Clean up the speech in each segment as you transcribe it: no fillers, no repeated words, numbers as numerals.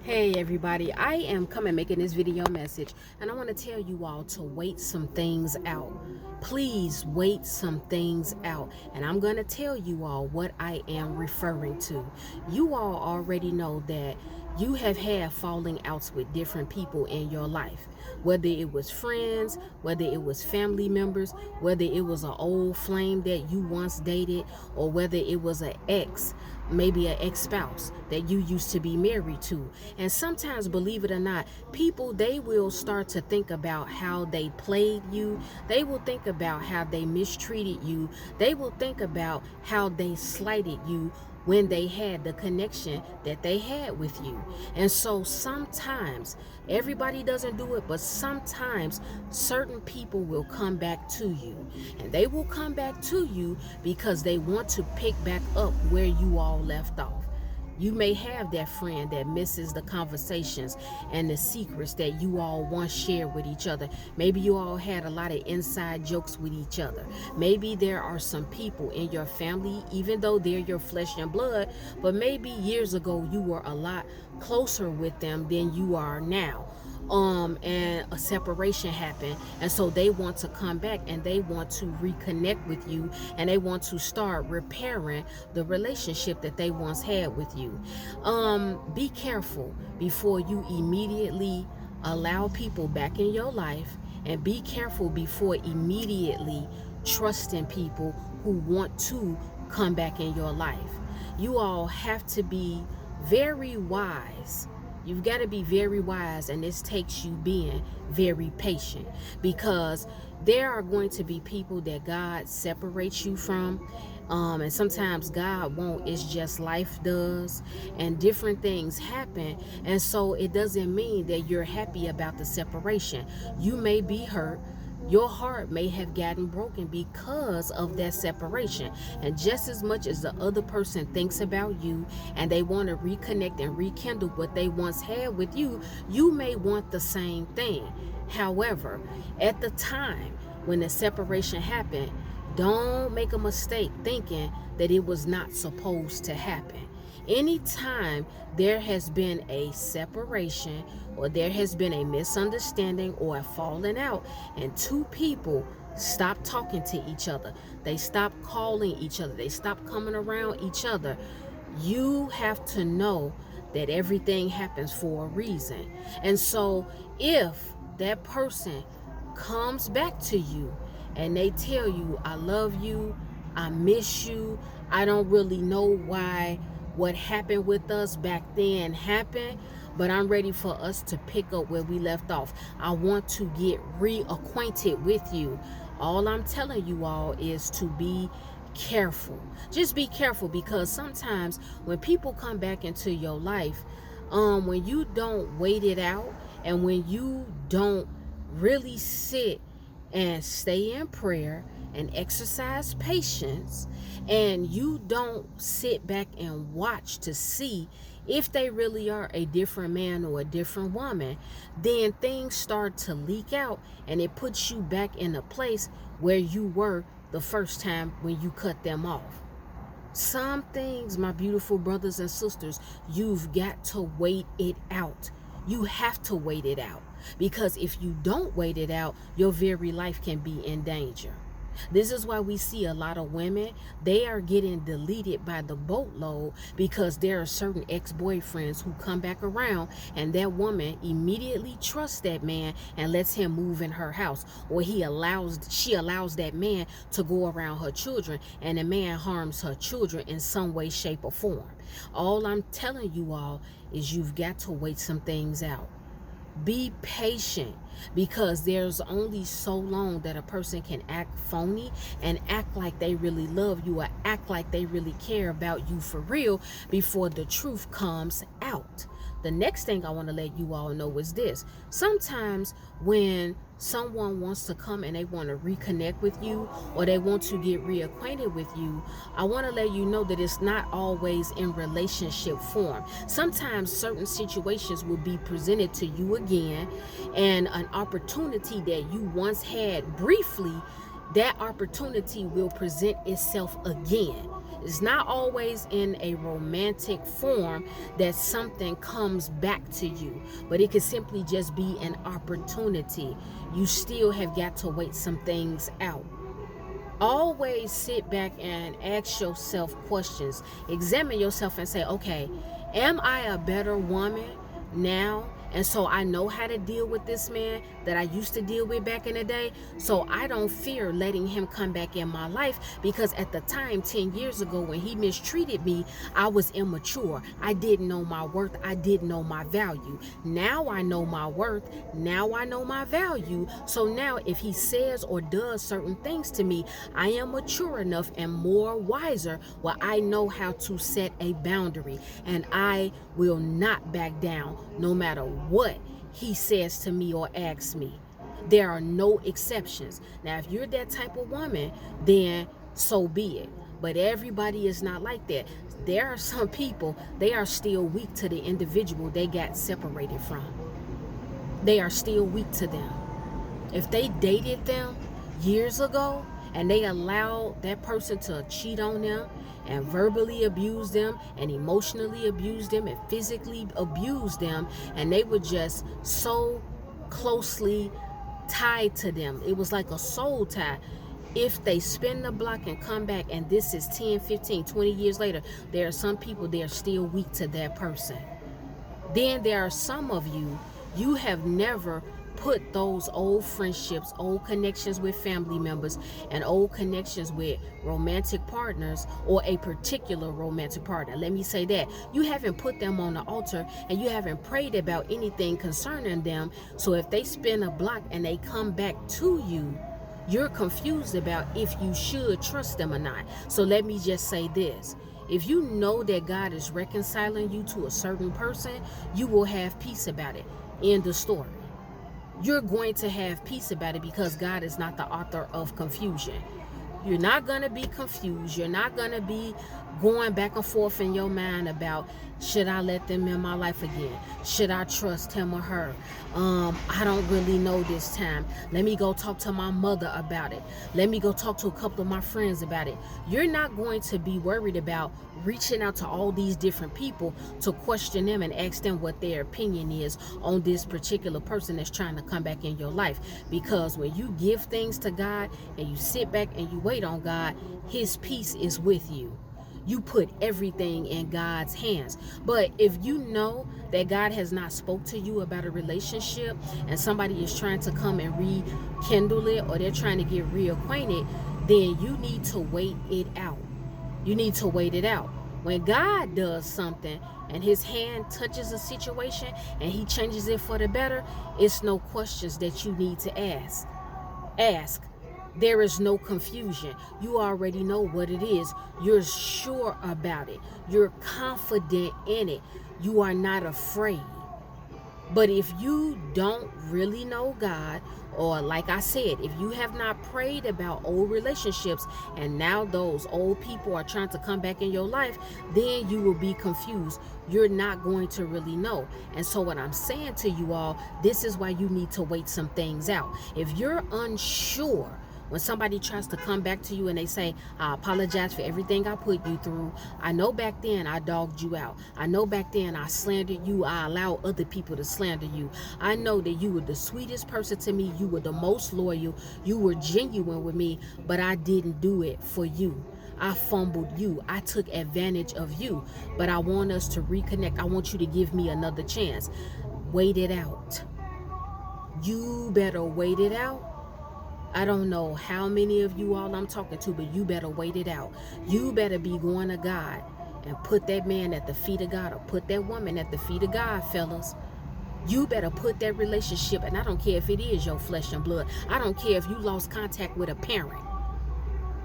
Hey everybody, I am coming making this video message and I want to tell you all to wait some things out. Please wait some things out, and I'm going to tell you all what I am referring to. You all already know that you have had falling outs with different people in your life, whether it was friends, whether it was family members, whether it was an old flame that you once dated, or whether it was an ex, maybe an ex-spouse that you used to be married to. And sometimes, believe it or not, people, they will start to think about how they played you. They will think about how they mistreated you. They will think about how they slighted you when they had the connection that they had with you. And so sometimes, everybody doesn't do it, but sometimes certain people will come back to you. And they will come back to you because they want to pick back up where you all left off. You may have that friend that misses the conversations and the secrets that you all once shared with each other. Maybe you all had a lot of inside jokes with each other. Maybe there are some people in your family, even though they're your flesh and blood, but maybe years ago you were a lot closer with them than you are now. And a separation happened, and so they want to come back and they want to reconnect with you, and they want to start repairing the relationship that they once had with you. Be careful before you immediately allow people back in your life, and be careful before immediately trusting people who want to come back in your life. You all have to be very wise. You've got to be very wise, and this takes you being very patient, because there are going to be people that God separates you from. And sometimes God won't. It's just life does, and different things happen. And so it doesn't mean that you're happy about the separation. You may be hurt. Your heart may have gotten broken because of that separation. And just as much as the other person thinks about you and they want to reconnect and rekindle what they once had with you, you may want the same thing. However, at the time when the separation happened, don't make a mistake thinking that it was not supposed to happen. Anytime there has been a separation, or there has been a misunderstanding or a falling out, and two people stop talking to each other, they stop calling each other, they stop coming around each other, you have to know that everything happens for a reason. And so if that person comes back to you and they tell you, I love you, I miss you, I don't really know why what happened with us back then happened, but I'm ready for us to pick up where we left off. I want to get reacquainted with you. All I'm telling you all is to be careful. Just be careful, because sometimes when people come back into your life, when you don't wait it out, and when you don't really sit and stay in prayer and exercise patience, and you don't sit back and watch to see if they really are a different man or a different woman, then things start to leak out, and it puts you back in a place where you were the first time when you cut them off. Some things, my beautiful brothers and sisters, you've got to wait it out. You have to wait it out, because if you don't wait it out, your very life can be in danger. This is why we see a lot of women, they are getting deleted by the boatload, because there are certain ex-boyfriends who come back around, and that woman immediately trusts that man and lets him move in her house, or she allows that man to go around her children, and the man harms her children in some way, shape, or form. All I'm telling you all is you've got to wait some things out. Be patient, because there's only so long that a person can act phony and act like they really love you, or act like they really care about you for real, before the truth comes out. The next thing I want to let you all know is this. Sometimes when someone wants to come and they want to reconnect with you, or they want to get reacquainted with you, I want to let you know that it's not always in relationship form. Sometimes certain situations will be presented to you again, and an opportunity that you once had briefly, that opportunity will present itself again. It's not always in a romantic form that something comes back to you, but it could simply just be an opportunity. You still have got to wait some things out. Always sit back and ask yourself questions. Examine yourself and say, okay, am I a better woman now? And so I know how to deal with this man that I used to deal with back in the day. So I don't fear letting him come back in my life, because at the time, 10 years ago, when he mistreated me, I was immature. I didn't know my worth. I didn't know my value. Now I know my worth. Now I know my value. So now if he says or does certain things to me, I am mature enough and more wiser where I know how to set a boundary, and I will not back down no matter what he says to me or asks me. There are no exceptions. Now, if you're that type of woman, then so be it. But everybody is not like that. There are some people, they are still weak to the individual they got separated from. They are still weak to them. If they dated them years ago and they allowed that person to cheat on them and verbally abuse them and emotionally abuse them and physically abuse them, and they were just so closely tied to them, it was like a soul tie. If they spin the block and come back, and this is 10, 15, 20 years later, there are some people, they're still weak to that person. Then there are some of you, you have never put those old friendships, old connections with family members, and old connections with romantic partners, or a particular romantic partner. Let me say that. You haven't put them on the altar, and you haven't prayed about anything concerning them. So if they spin a block and they come back to you, you're confused about if you should trust them or not. So let me just say this. If you know that God is reconciling you to a certain person, you will have peace about it. End of story. You're going to have peace about it, because God is not the author of confusion. You're not going to be confused. You're not going to be going back and forth in your mind about, should I let them in my life again? Should I trust him or her? I don't really know this time. Let me go talk to my mother about it. Let me go talk to a couple of my friends about it. You're not going to be worried about reaching out to all these different people to question them and ask them what their opinion is on this particular person that's trying to come back in your life. Because when you give things to God and you sit back and you wait on God, his peace is with you. You put everything in God's hands. But if you know that God has not spoke to you about a relationship, and somebody is trying to come and rekindle it, or they're trying to get reacquainted, then you need to wait it out. You need to wait it out. When God does something and his hand touches a situation and he changes it for the better, it's no questions that you need to ask. There is no confusion. You already know what it is. You're sure about it. You're confident in it. You are not afraid. But if you don't really know God, or like I said, if you have not prayed about old relationships and now those old people are trying to come back in your life, then you will be confused. You're not going to really know. And so what I'm saying to you all, this is why you need to wait some things out. If you're unsure, when somebody tries to come back to you and they say, I apologize for everything I put you through. I know back then I dogged you out. I know back then I slandered you. I allowed other people to slander you. I know that you were the sweetest person to me. You were the most loyal. You were genuine with me, but I didn't do it for you. I fumbled you. I took advantage of you. But I want us to reconnect. I want you to give me another chance. Wait it out. You better wait it out. I don't know how many of you all I'm talking to, but you better wait it out. You better be going to God and put that man at the feet of God, or put that woman at the feet of God, fellas. You better put that relationship, and I don't care if it is your flesh and blood. I don't care if you lost contact with a parent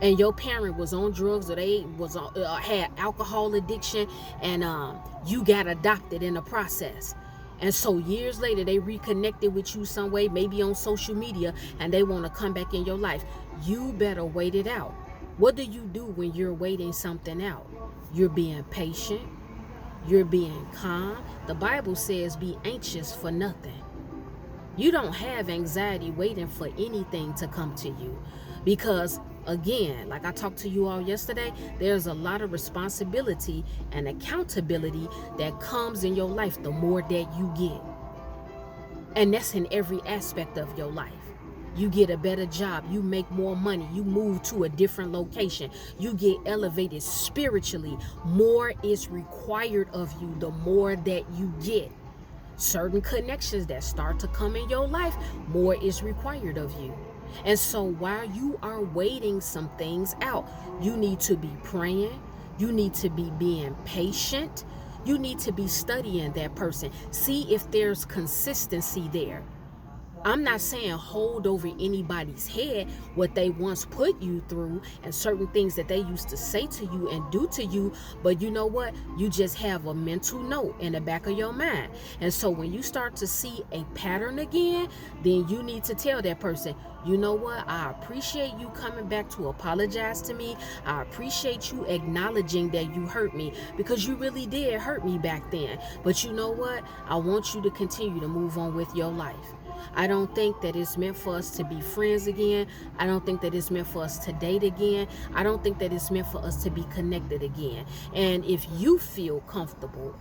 and your parent was on drugs, or they was had alcohol addiction, and you got adopted in the process. And so years later, they reconnected with you some way, maybe on social media, and they want to come back in your life. You better wait it out. What do you do when you're waiting something out? You're being patient. You're being calm. The Bible says be anxious for nothing. You don't have anxiety waiting for anything to come to you, because Again, like I talked to you all yesterday, there's a lot of responsibility and accountability that comes in your life the more that you get. And that's in every aspect of your life. You get a better job, you make more money, you move to a different location, you get elevated spiritually. More is required of you the more that you get. Certain connections that start to come in your life, more is required of you. And so while you are waiting some things out, you need to be praying, you need to be being patient, you need to be studying that person. See if there's consistency there. I'm not saying hold over anybody's head what they once put you through and certain things that they used to say to you and do to you, but you know what? You just have a mental note in the back of your mind. And so when you start to see a pattern again, then you need to tell that person, you know what? I appreciate you coming back to apologize to me. I appreciate you acknowledging that you hurt me, because you really did hurt me back then. But you know what? I want you to continue to move on with your life. I don't think that it's meant for us to be friends again. I don't think that it's meant for us to date again. I don't think that it's meant for us to be connected again. And if you feel comfortable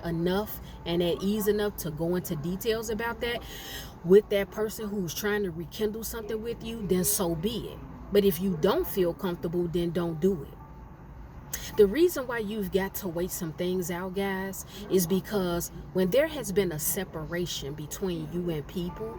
enough and at ease enough to go into details about that with that person who's trying to rekindle something with you, then so be it. But if you don't feel comfortable, then don't do it. The reason why you've got to wait some things out, guys, is because when there has been a separation between you and people,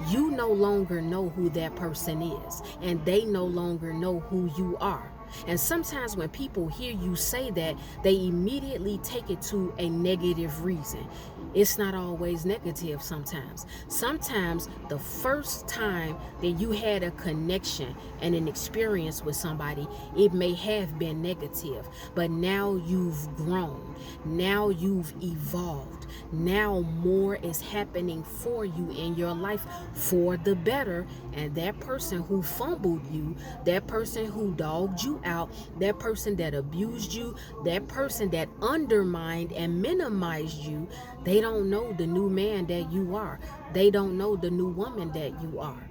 you no longer know who that person is, and they no longer know who you are. And sometimes when people hear you say that, they immediately take it to a negative reason. It's not always negative sometimes. Sometimes the first time that you had a connection and an experience with somebody, it may have been negative, but now you've grown. Now you've evolved. Now more is happening for you in your life for the better. And that person who fumbled you, that person who dogged you out, that person that abused you, that person that undermined and minimized you, they don't know the new man that you are. They don't know the new woman that you are.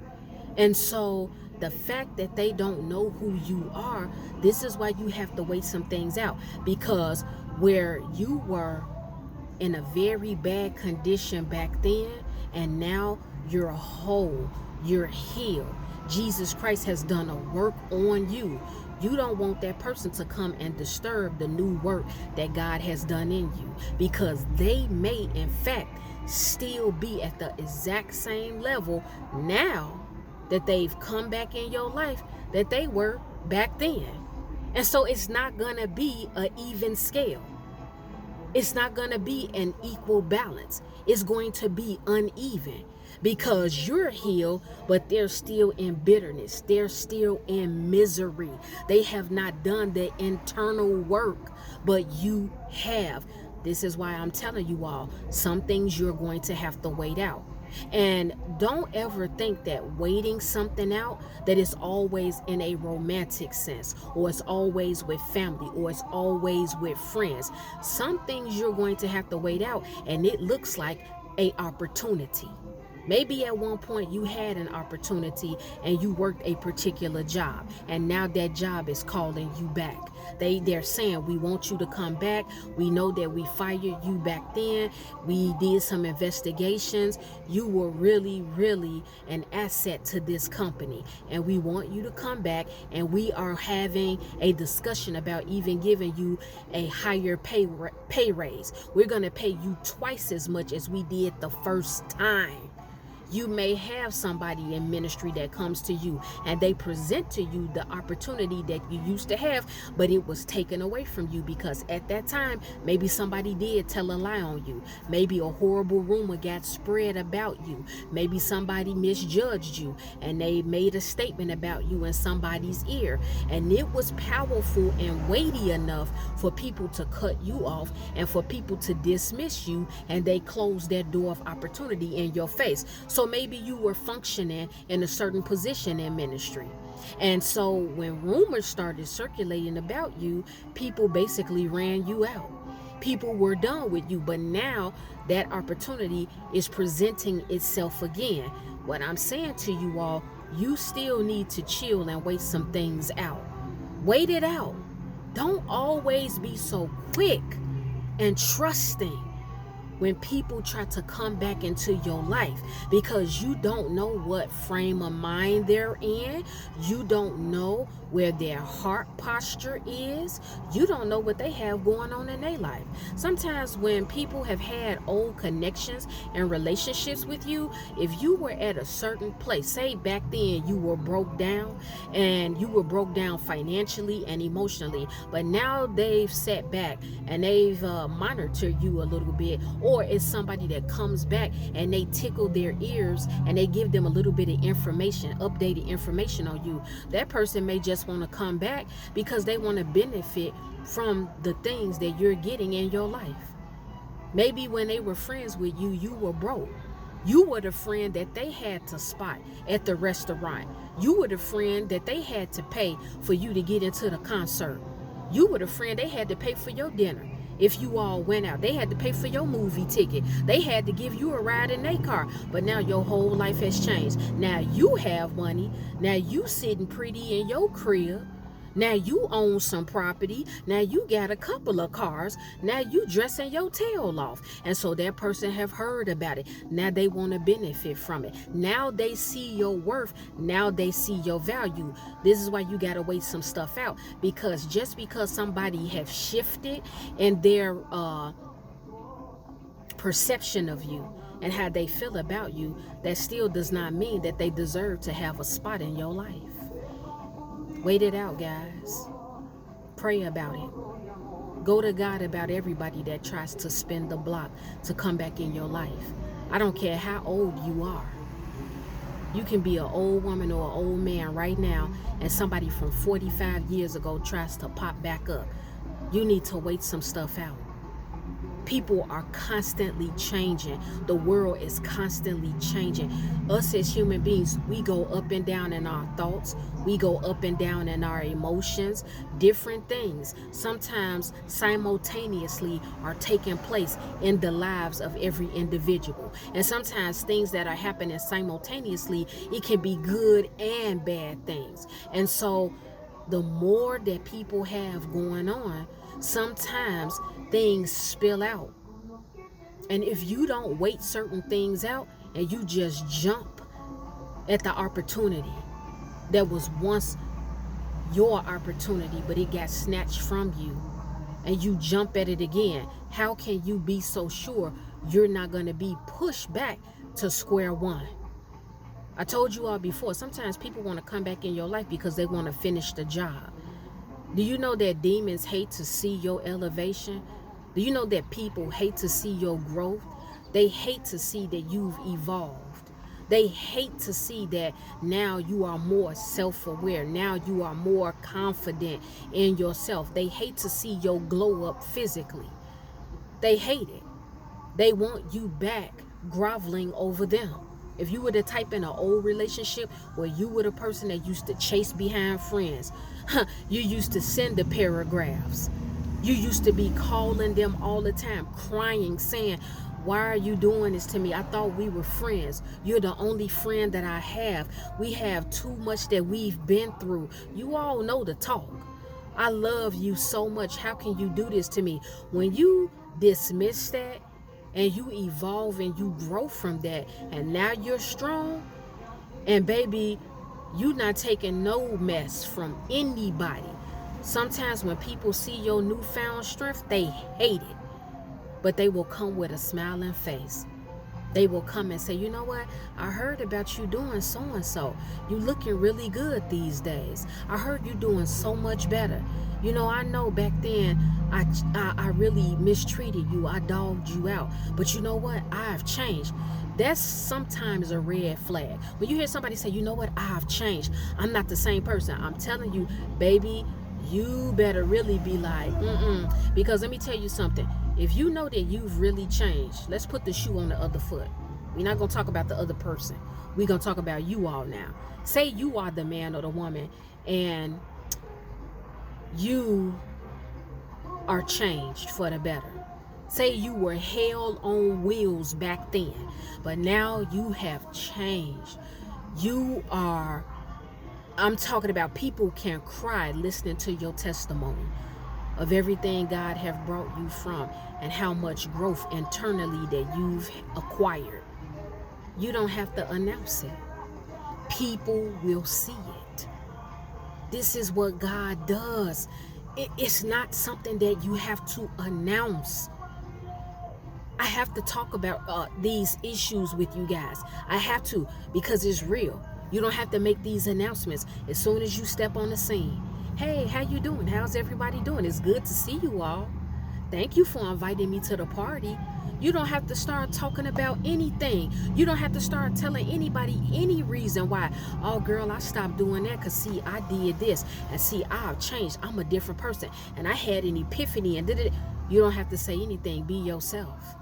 And so the fact that they don't know who you are, this is why you have to wait some things out. Because where you were in a very bad condition back then, and now you're whole, you're healed. Jesus Christ has done a work on you. You don't want that person to come and disturb the new work that God has done in you, because they may in fact still be at the exact same level now that they've come back in your life that they were back then. And so it's not gonna be an even scale. It's not going to be an equal balance. It's going to be uneven, because you're healed, but they're still in bitterness. They're still in misery. They have not done the internal work, but you have. This is why I'm telling you all, some things you're going to have to wait out. And don't ever think that waiting something out, that it's always in a romantic sense, or it's always with family, or it's always with friends. Some things you're going to have to wait out, and it looks like an opportunity. Maybe at one point you had an opportunity and you worked a particular job, and now that job is calling you back. They're saying, we want you to come back. We know that we fired you back then. We did some investigations. You were really, really an asset to this company, and we want you to come back, and we are having a discussion about even giving you a higher pay raise. We're going to pay you twice as much as we did the first time. You may have somebody in ministry that comes to you and they present to you the opportunity that you used to have, but it was taken away from you because at that time, maybe somebody did tell a lie on you. Maybe a horrible rumor got spread about you. Maybe somebody misjudged you and they made a statement about you in somebody's ear. And it was powerful and weighty enough for people to cut you off and for people to dismiss you, and they closed that door of opportunity in your face. So maybe you were functioning in a certain position in ministry. And so when rumors started circulating about you, people basically ran you out. People were done with you, but now that opportunity is presenting itself again. What I'm saying to you all, you still need to chill and wait some things out. Wait it out. Don't always be so quick and trusting when people try to come back into your life, because you don't know what frame of mind they're in. You don't know where their heart posture is. You don't know what they have going on in their life. Sometimes when people have had old connections and relationships with you, if you were at a certain place, say back then you were broke down, and you were broke down financially and emotionally, but now they've sat back and they've monitored you a little bit, or it's somebody that comes back and they tickle their ears and they give them a little bit of information, updated information on you. That person may just want to come back because they want to benefit from the things that you're getting in your life. Maybe when they were friends with you, you were broke. You were the friend that they had to spot at the restaurant. You were the friend that they had to pay for you to get into the concert. You were the friend they had to pay for your dinner. If you all went out, they had to pay for your movie ticket. They had to give you a ride in their car. But now your whole life has changed. Now you have money. Now you sitting pretty in your crib. Now you own some property. Now you got a couple of cars. Now you dressing your tail off. And so that person have heard about it. Now they want to benefit from it. Now they see your worth. Now they see your value. This is why you got to wait some stuff out. Because just because somebody have shifted in their perception of you and how they feel about you, that still does not mean that they deserve to have a spot in your life. Wait it out, guys. Pray about it. Go to God about everybody that tries to spin the block to come back in your life. I don't care how old you are. You can be an old woman or an old man right now, and somebody from 45 years ago tries to pop back up. You need to wait some stuff out. People are constantly changing. The world is constantly changing. Us as human beings, we go up and down in our thoughts. We go up and down in our emotions. Different things sometimes simultaneously are taking place in the lives of every individual. And sometimes things that are happening simultaneously, it can be good and bad things. And so the more that people have going on, sometimes things spill out. And if you don't wait certain things out and you just jump at the opportunity that was once your opportunity, but it got snatched from you, and you jump at it again, how can you be so sure you're not going to be pushed back to square one? I told you all before, sometimes people want to come back in your life because they want to finish the job. Do you know that demons hate to see your elevation? Do you know that people hate to see your growth? They hate to see that you've evolved. They hate to see that now you are more self-aware. Now you are more confident in yourself. They hate to see your glow up physically. They hate it. They want you back groveling over them. If you were the type in an old relationship where you were the person that used to chase behind friends, you used to send the paragraphs. You used to be calling them all the time, crying, saying, why are you doing this to me? I thought we were friends. You're the only friend that I have. We have too much that we've been through. You all know the talk. I love you so much. How can you do this to me? When you dismiss that, and you evolve and you grow from that, and now you're strong, and baby, you not taking no mess from anybody. Sometimes when people see your newfound strength, they hate it, but they will come with a smiling face. They will come and say, you know what? I heard about you doing so-and-so. You looking really good these days. I heard you doing so much better. You know, I know back then I really mistreated you. I dogged you out. But you know what? I've changed. That's sometimes a red flag. When you hear somebody say, you know what? I've changed. I'm not the same person. I'm telling you, baby, you better really be like, because let me tell you something. If you know that you've really changed, let's put the shoe on the other foot. We're not going to talk about the other person. We're going to talk about you all now. Say you are the man or the woman and you are changed for the better. Say you were hell on wheels back then, but now you have changed. I'm talking about people can cry listening to your testimony of everything God have brought you from and how much growth internally that you've acquired. You don't have to announce it. People will see it. This is what God does. It's not something that you have to announce. I have to talk about these issues with you guys. I have to, because it's real. You don't have to make these announcements as soon as you step on the scene. Hey, how you doing? How's everybody doing? It's good to see you all. Thank you for inviting me to the party. You don't have to start talking about anything. You don't have to start telling anybody any reason why. Oh, girl, I stopped doing that because, see, I did this. And see, I've changed. I'm a different person. And I had an epiphany and did it. You don't have to say anything. Be yourself.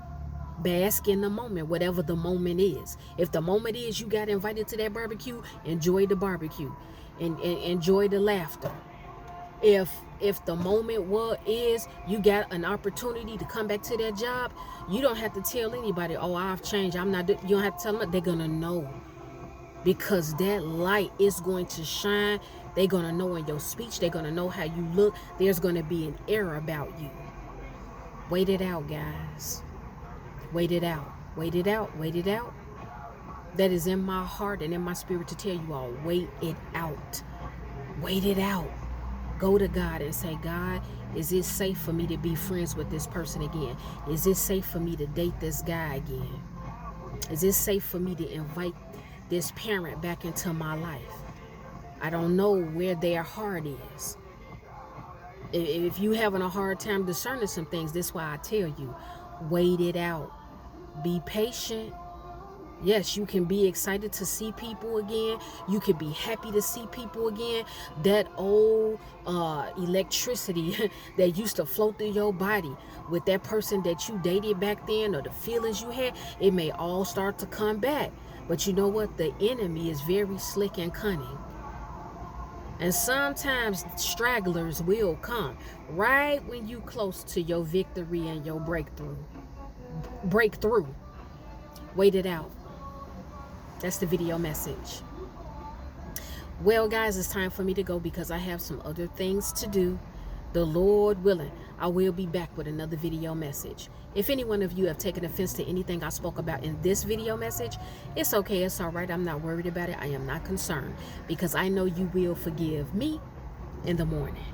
Bask in the moment, whatever the moment is. If the moment is you got invited to that barbecue, enjoy the barbecue and enjoy the laughter. If the moment is you got an opportunity to come back to that job, you don't have to tell anybody, oh, I've changed. I'm not. You don't have to tell them. They're gonna know, because that light is going to shine. They're gonna know in your speech. They're gonna know how you look. There's gonna be an air about you. Wait it out, guys. Wait it out. Wait it out. Wait it out. That is in my heart and in my spirit to tell you all, wait it out. Wait it out. Go to God and say, God, is it safe for me to be friends with this person again? Is it safe for me to date this guy again? Is it safe for me to invite this parent back into my life? I don't know where their heart is. If you having a hard time discerning some things, that's why I tell you, wait it out. Be patient. Yes, you can be excited to see people again. You can be happy to see people again. That old electricity that used to flow through your body with that person that you dated back then, or the feelings you had, it may all start to come back. But you know what? The enemy is very slick and cunning. And sometimes stragglers will come right when you close to your victory and your breakthrough. Wait it out. That's the video message. Well, guys, it's time for me to go because I have some other things to do. The Lord willing, I will be back with another video message. If any one of you have taken offense to anything I spoke about in this video message, it's okay. It's all right. I'm not worried about it. I am not concerned, because I know you will forgive me in the morning.